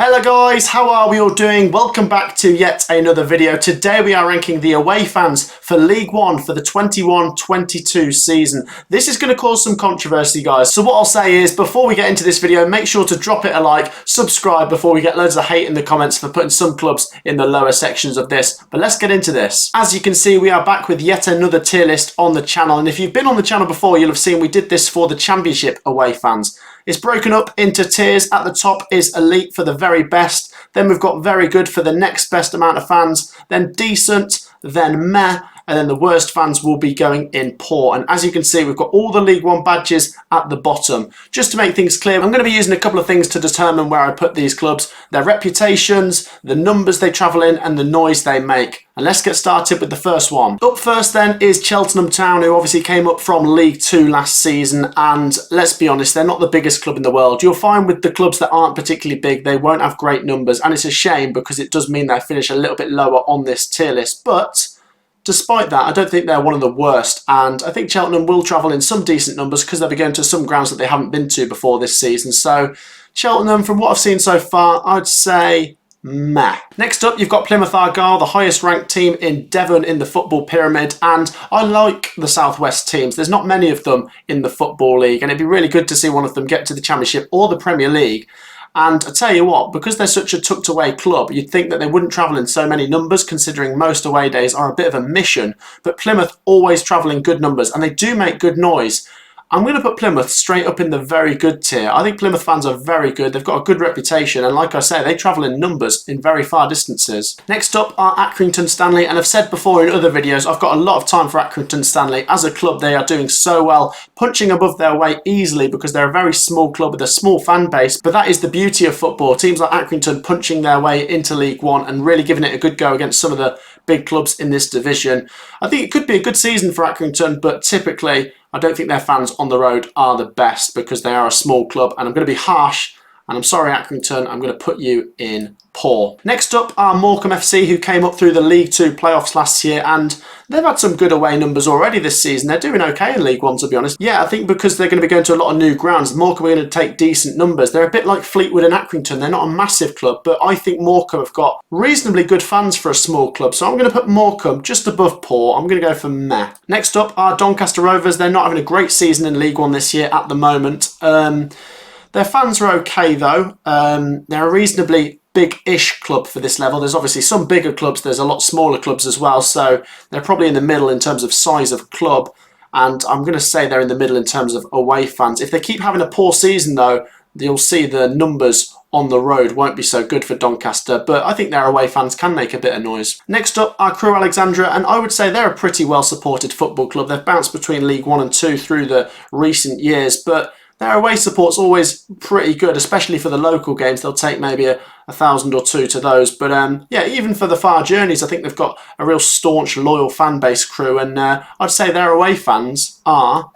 Hello guys, how are we all doing? Welcome back to yet another video. Today we are ranking the away fans for League One for the 21-22 season. This is going to cause some controversy, guys. So what I'll say is, before we get into this video, make sure to drop it a like, subscribe before we get loads of hate in the comments for putting some clubs in the lower sections of this. But let's get into this. As you can see, we are back with yet another tier list on the channel. And if you've been on the channel before, you'll have seen we did this for the Championship away fans. It's broken up into tiers. At the top is elite for the very best. Then we've got very good for the next best amount of fans. Then decent. Then meh. And then the worst fans will be going in poor. And as you can see, we've got all the League One badges at the bottom. Just to make things clear, I'm going to be using a couple of things to determine where I put these clubs. Their reputations, the numbers they travel in, and the noise they make. And let's get started with the first one. Up first then is Cheltenham Town, who obviously came up from League 2 last season. And let's be honest, they're not the biggest club in the world. You'll find with the clubs that aren't particularly big, they won't have great numbers. And it's a shame because it does mean they finish a little bit lower on this tier list. But despite that, I don't think they're one of the worst, and I think Cheltenham will travel in some decent numbers because they'll be going to some grounds that they haven't been to before this season. So Cheltenham, from what I've seen so far, I'd say meh. Next up, you've got Plymouth Argyle, the highest ranked team in Devon in the football pyramid, and I like the Southwest teams. There's not many of them in the Football League, and it'd be really good to see one of them get to the Championship or the Premier League. And I tell you what, because they're such a tucked away club, you'd think that they wouldn't travel in so many numbers, considering most away days are a bit of a mission. But Plymouth always travel in good numbers, and they do make good noise. I'm going to put Plymouth straight up in the very good tier. I think Plymouth fans are very good. They've got a good reputation, and like I say, they travel in numbers in very far distances. Next up are Accrington Stanley, and I've said before in other videos, I've got a lot of time for Accrington Stanley. As a club, they are doing so well, punching above their weight easily because they're a very small club with a small fan base. But that is the beauty of football. Teams like Accrington punching their way into League One and really giving it a good go against some of the big clubs in this division. I think it could be a good season for Accrington, but typically I don't think their fans on the road are the best because they are a small club, and I'm going to be harsh, and I'm sorry Accrington, I'm going to put you in poor. Next up are Morecambe FC, who came up through the League 2 playoffs last year, and they've had some good away numbers already this season. They're doing okay in League 1, to be honest. Yeah, I think because they're going to be going to a lot of new grounds, Morecambe are going to take decent numbers. They're a bit like Fleetwood and Accrington. They're not a massive club, but I think Morecambe have got reasonably good fans for a small club, so I'm going to put Morecambe just above poor. I'm going to go for meh. Next up are Doncaster Rovers. They're not having a great season in League 1 this year at the moment. Their fans are okay, though. They're a reasonably big-ish club for this level. There's obviously some bigger clubs. There's a lot smaller clubs as well. So they're probably in the middle in terms of size of club. And I'm going to say they're in the middle in terms of away fans. If they keep having a poor season, though, you'll see the numbers on the road won't be so good for Doncaster, but I think their away fans can make a bit of noise. Next up are Crewe Alexandra, and I would say they're a pretty well-supported football club. They've bounced between League 1 and 2 through the recent years, but their away support's always pretty good, especially for the local games. They'll take maybe a 1,000 or two to those. But yeah, even for the far journeys, I think they've got a real staunch, loyal fan base, Crewe, and I'd say their away fans are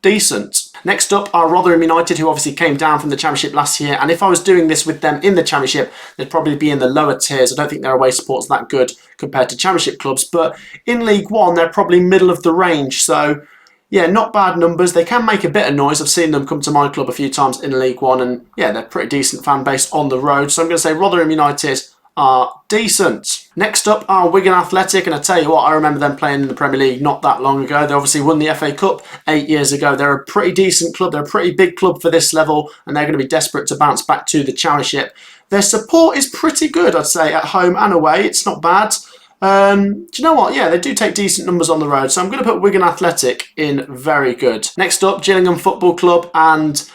decent. Next up are Rotherham United, who obviously came down from the Championship last year, and if I was doing this with them in the Championship, they'd probably be in the lower tiers. I don't think their away support's that good compared to Championship clubs, but in League 1, they're probably middle of the range, so yeah, not bad numbers. They can make a bit of noise. I've seen them come to my club a few times in League 1, and yeah, they're pretty decent fan base on the road. So I'm going to say Rotherham United are decent. Next up are Wigan Athletic, and I tell you what, I remember them playing in the Premier League not that long ago. They obviously won the FA Cup 8 years ago. They're a pretty decent club. They're a pretty big club for this level, and they're going to be desperate to bounce back to the Championship. Their support is pretty good, I'd say, at home and away. It's not bad. Do you know what? Yeah, they do take decent numbers on the road, so I'm going to put Wigan Athletic in very good. Next up, Gillingham Football Club, and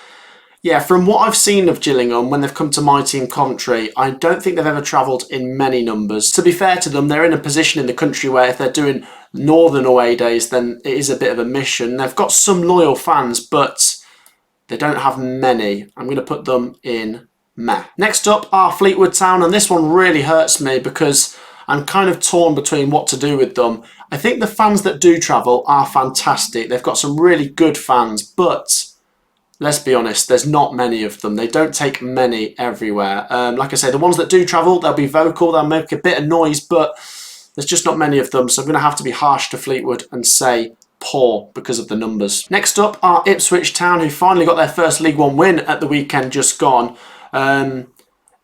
yeah, from what I've seen of Gillingham when they've come to my team Coventry, I don't think they've ever travelled in many numbers. To be fair to them, they're in a position in the country where if they're doing northern away days, then it is a bit of a mission. They've got some loyal fans, but they don't have many. I'm going to put them in meh. Next up are Fleetwood Town, and this one really hurts me because I'm kind of torn between what to do with them. I think the fans that do travel are fantastic. They've got some really good fans, but let's be honest, there's not many of them. They don't take many everywhere. Like I say, the ones that do travel, they'll be vocal, they'll make a bit of noise, but there's just not many of them. So I'm going to have to be harsh to Fleetwood and say poor because of the numbers. Next up are Ipswich Town, who finally got their first League One win at the weekend just gone.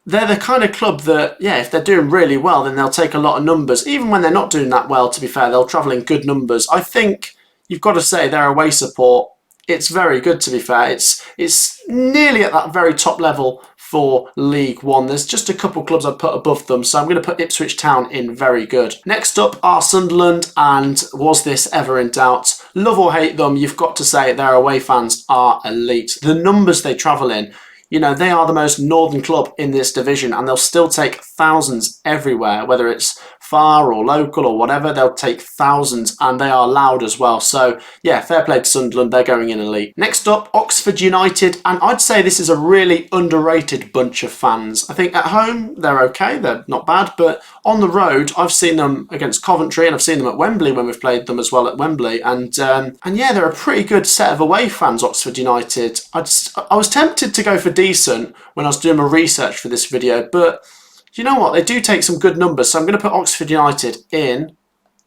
they're the kind of club that, yeah, if they're doing really well, then they'll take a lot of numbers. Even when they're not doing that well, to be fair, they'll travel in good numbers. I think you've got to say their away support, it's very good, to be fair. It's nearly at that very top level for League One. There's just a couple clubs I'd put above them, so I'm going to put Ipswich Town in very good. Next up are Sunderland, and was this ever in doubt? Love or hate them, you've got to say their away fans are elite. The numbers they travel in, you know, they are the most northern club in this division, and they'll still take thousands everywhere, whether it's far or local or whatever, they'll take thousands, and they are loud as well. So yeah, fair play to Sunderland, they're going in elite. Next up, Oxford United, and I'd say this is a really underrated bunch of fans. I think at home they're okay, they're not bad, but on the road I've seen them against Coventry, and I've seen them at Wembley when we've played them as well at Wembley, and yeah, they're a pretty good set of away fans, Oxford United. I was tempted to go for decent when I was doing my research for this video, but you know what, they do take some good numbers, so I'm going to put Oxford United in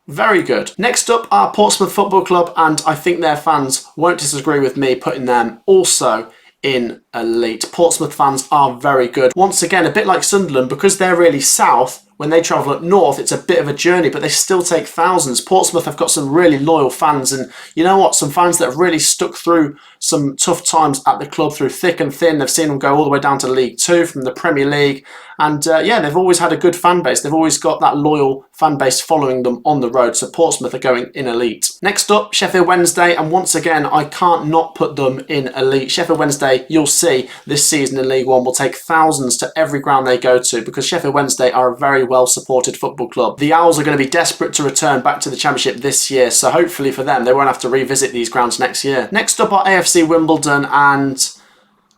very good. Next up are Portsmouth Football Club, and I think their fans won't disagree with me putting them also in elite. Portsmouth fans are very good. Once again, a bit like Sunderland, because they're really south, when they travel up north, it's a bit of a journey, but they still take thousands. Portsmouth have got some really loyal fans, and you know what? Some fans that have really stuck through some tough times at the club through thick and thin. They've seen them go all the way down to League Two from the Premier League, and yeah, they've always had a good fan base. They've always got that loyal fan base following them on the road, so Portsmouth are going in elite. Next up, Sheffield Wednesday, and once again, I can't not put them in elite. Sheffield Wednesday, you'll see this season in League One, will take thousands to every ground they go to, because Sheffield Wednesday are a very well supported football club. The Owls are going to be desperate to return back to the Championship this year, so hopefully for them, they won't have to revisit these grounds next year. Next up are AFC Wimbledon, and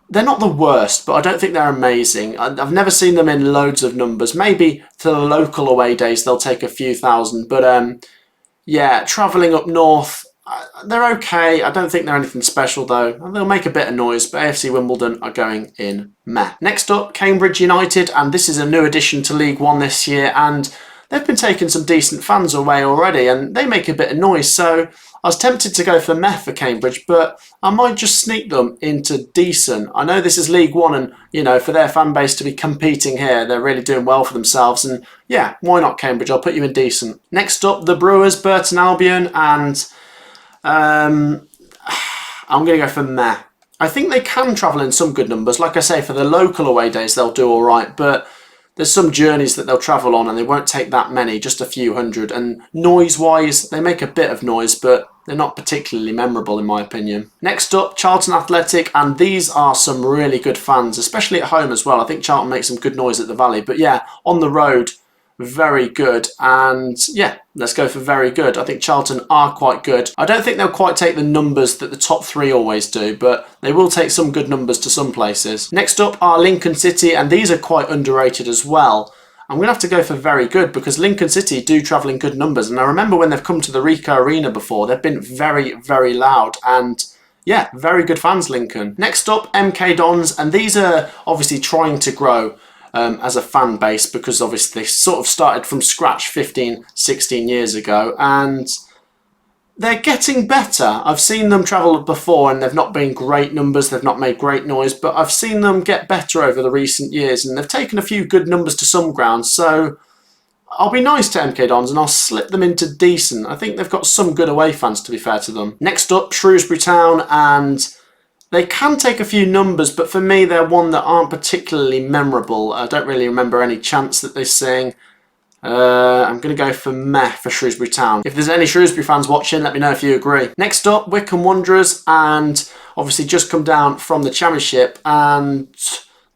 they're not the worst, but I don't think they're amazing. I've never seen them in loads of numbers. Maybe to the local away days, they'll take a few thousand, but yeah, travelling up north, they're okay. I don't think they're anything special though. They'll make a bit of noise, but AFC Wimbledon are going in meh. Next up, Cambridge United, and this is a new addition to League One this year, and they've been taking some decent fans away already, and they make a bit of noise, so I was tempted to go for meh for Cambridge, but I might just sneak them into decent. I know this is League One, and you know, for their fan base to be competing here, they're really doing well for themselves, and yeah, why not Cambridge? I'll put you in decent. Next up, the Brewers, Burton Albion, and I'm going to go for meh. I think they can travel in some good numbers. Like I say, for the local away days, they'll do all right, but there's some journeys that they'll travel on and they won't take that many, just a few hundred. And noise-wise, they make a bit of noise, but they're not particularly memorable in my opinion. Next up, Charlton Athletic, and these are some really good fans, especially at home as well. I think Charlton makes some good noise at the Valley, but yeah, on the road, very good. And yeah, let's go for very good. I think Charlton are quite good. I don't think they'll quite take the numbers that the top three always do, but they will take some good numbers to some places. Next up are Lincoln City, and these are quite underrated as well. I'm going to have to go for very good, because Lincoln City do travel in good numbers, and I remember when they've come to the Ricoh Arena before, they've been very, very loud, and yeah, very good fans, Lincoln. Next up, MK Dons, and these are obviously trying to grow as a fan base, because obviously they sort of started from scratch 15, 16 years ago, and they're getting better. I've seen them travel before and they've not been great numbers, they've not made great noise, but I've seen them get better over the recent years, and they've taken a few good numbers to some grounds, so I'll be nice to MK Dons and I'll slip them into decent. I think they've got some good away fans, to be fair to them. Next up, Shrewsbury Town, and they can take a few numbers, but for me, they're one that aren't particularly memorable. I don't really remember any chants that they sing. I'm going to go for meh for Shrewsbury Town. If there's any Shrewsbury fans watching, let me know if you agree. Next up, Wycombe Wanderers, and obviously just come down from the Championship, and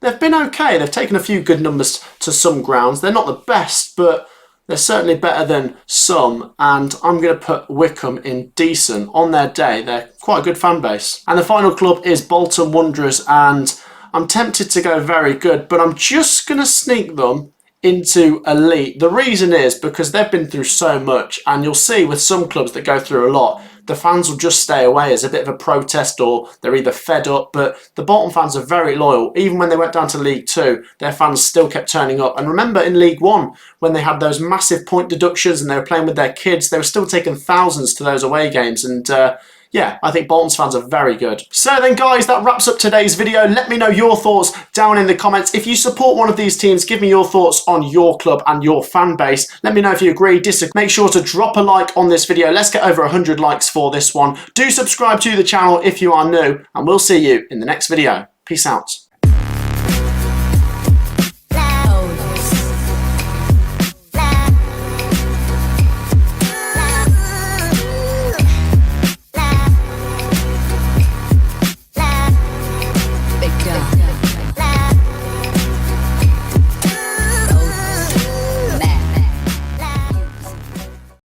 they've been okay. They've taken a few good numbers to some grounds. They're not the best, but they're certainly better than some, and I'm going to put Wycombe in decent. On their day, they're quite a good fan base. And the final club is Bolton Wanderers, and I'm tempted to go very good, but I'm just going to sneak them into elite. The reason is because they've been through so much, and you'll see with some clubs that go through a lot, the fans will just stay away as a bit of a protest, or they're either fed up, but the Bolton fans are very loyal. Even when they went down to League Two, their fans still kept turning up. And remember in League One, when they had those massive point deductions and they were playing with their kids, they were still taking thousands to those away games, and yeah, I think Bolton's fans are very good. So then guys, that wraps up today's video. Let me know your thoughts down in the comments. If you support one of these teams, give me your thoughts on your club and your fan base. Let me know if you agree, disagree. Make sure to drop a like on this video. Let's get over 100 likes for this one. Do subscribe to the channel if you are new, and we'll see you in the next video. Peace out.